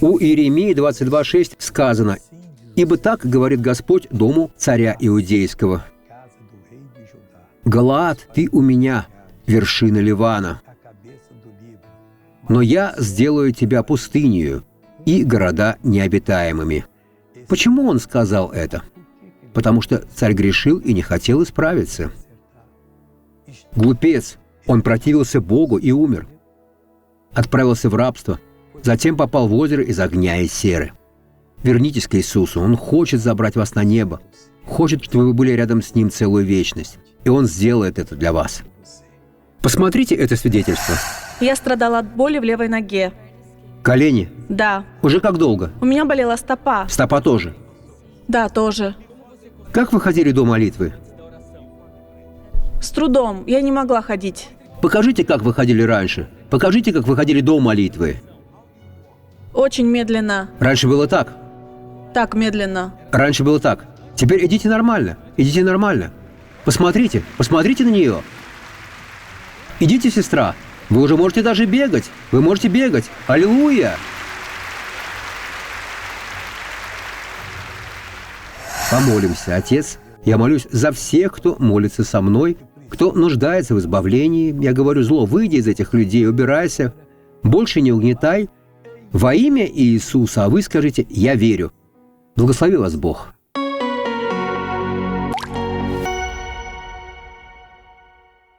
У Иеремии 22:6 сказано: «Ибо так говорит Господь дому царя Иудейского: Галаад, ты у меня, вершина Ливана, но я сделаю тебя пустынею и города необитаемыми». Почему он сказал это? Потому что царь грешил и не хотел исправиться. Глупец, он противился Богу и умер. Отправился в рабство, затем попал в озеро из огня и серы. Вернитесь к Иисусу, Он хочет забрать вас на небо, хочет, чтобы вы были рядом с Ним целую вечность, и Он сделает это для вас. Посмотрите это свидетельство. Я страдала от боли в левой ноге. Колени. Да. Уже как долго? У меня болела стопа. Стопа тоже. Да, тоже. Как вы ходили до молитвы? С трудом. Я не могла ходить. Покажите, как вы ходили раньше. Покажите, как вы ходили до молитвы. Очень медленно. Раньше было так. Так медленно. Раньше было так. Теперь идите нормально. Идите нормально. Посмотрите. Посмотрите на нее. Идите, сестра. Вы уже можете даже бегать. Вы можете бегать. Аллилуйя! Помолимся, Отец. Я молюсь за всех, кто молится со мной, кто нуждается в избавлении. Я говорю: зло, выйди из этих людей, убирайся. Больше не угнетай. Во имя Иисуса, а вы скажите: я верю. Благослови вас Бог.